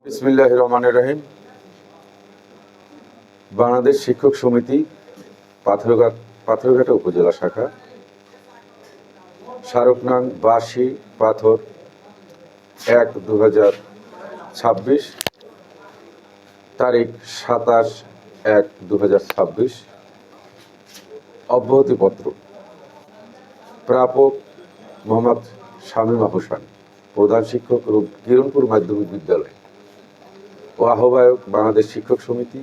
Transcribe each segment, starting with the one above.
বিসমিল্লাহির রহমানির রহিম। বাংলাদেশ শিক্ষক সমিতি পাথরঘাটা উপজেলা শাখা, স্মারক নং 82 পাথর 1/2026, তারিখ 27/1/2026। অব্যাহতিপত্র প্রাপক মোহাম্মদ শামীমা হোসেন, প্রধান শিক্ষক কিরণপুর মাধ্যমিক বিদ্যালয় ও আহ্বায়ক বাংলাদেশ শিক্ষক সমিতি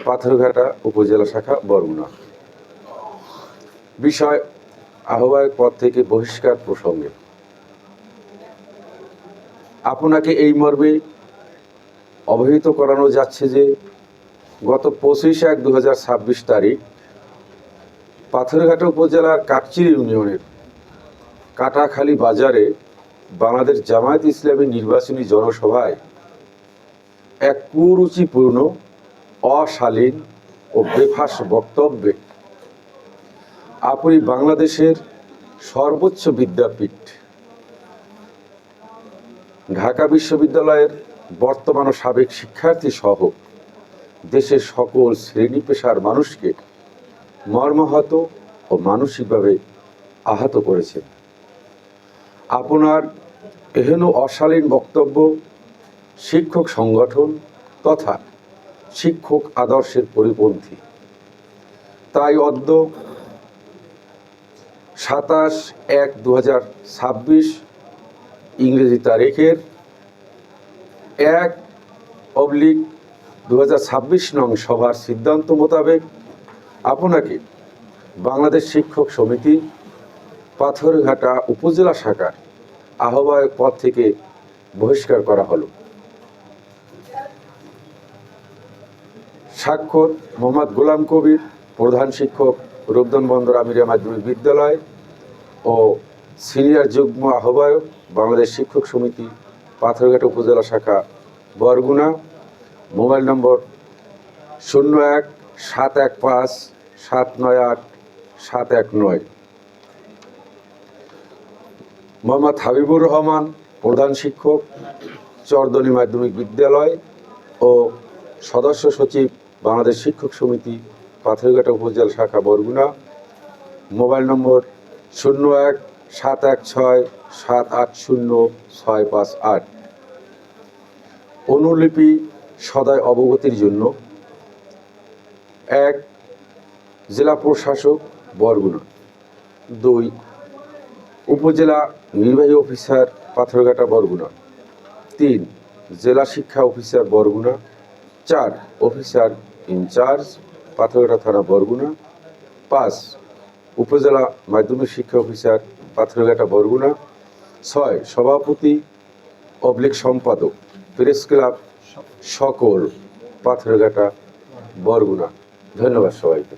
পাথরঘাটা উপজেলা শাখা, বরগুনা। বিষয়: আহ্বায়ক পদ থেকে বহিষ্কার প্রসঙ্গে আপনাকে এই মর্মে অবহিত করানো যাচ্ছে যে গত 25/1/2026 তারিখ পাথরঘাটা উপজেলার কাকচির ইউনিয়নের কাটাখালী বাজারে বাংলাদেশ জামায়াত ইসলামী নির্বাচনী জনসভায় এক কুরুচিপূর্ণ, অশালীন ও বেফাঁস বক্তব্যে আপনি বাংলাদেশের সর্বোচ্চ বিদ্যাপীঠ ঢাকা বিশ্ববিদ্যালয়ের বর্তমান ও সাবেক শিক্ষার্থী সহ দেশের সকল শ্রেণী পেশার মানুষকে মর্মাহত ও মানসিকভাবে আহত করেছেন। আপনার এহেন অশালীন বক্তব্য শিক্ষক সংগঠন তথা শিক্ষক আদর্শের পরিপন্থী। তাই অদ্য 27/1/2026 ইংরেজি তারিখের 1/2026 নং সভার সিদ্ধান্ত মোতাবেক আপনাকে বাংলাদেশ শিক্ষক সমিতি পাথরঘাটা উপজেলা শাখার আহ্বায়ক পদ থেকে বহিষ্কার করা হলো। স্বাক্ষর: মোহাম্মদ গোলাম কবির, প্রধান শিক্ষক, রূপধন বন্দর আমিরিয়া মাধ্যমিক বিদ্যালয় ও সিনিয়র যুগ্ম আহ্বায়ক বাংলাদেশ শিক্ষক সমিতি পাথরঘাটা উপজেলা শাখা, বরগুনা। Mobile number 01-715-798-719। মোহাম্মদ হাবিবুর রহমান, প্রধান শিক্ষক, চরদনি মাধ্যমিক বিদ্যালয় ও সদস্য সচিব বাংলাদেশ শিক্ষক সমিতি পাথরঘাটা উপজেলা শাখা, বরগুনা। মোবাইল নম্বর 01-716-780-658। অনুলিপি সদয় অবগতির জন্য: 1. জেলা প্রশাসক, বরগুনা। 2. উপজেলা নির্বাহী অফিসার, পাথরঘাটা, বরগুনা। 3. জেলা শিক্ষা officer, Barguna. 4. Officer in charge, Patharghata থানা, বরগুনা। 5. উপজেলা মাধ্যমিক শিক্ষা অফিসার, পাথরঘাটা, বরগুনা। 6. সভাপতি / সম্পাদক, প্রেস ক্লাব সকল, পাথরঘাটা, বরগুনা। ধন্যবাদ সবাইকে।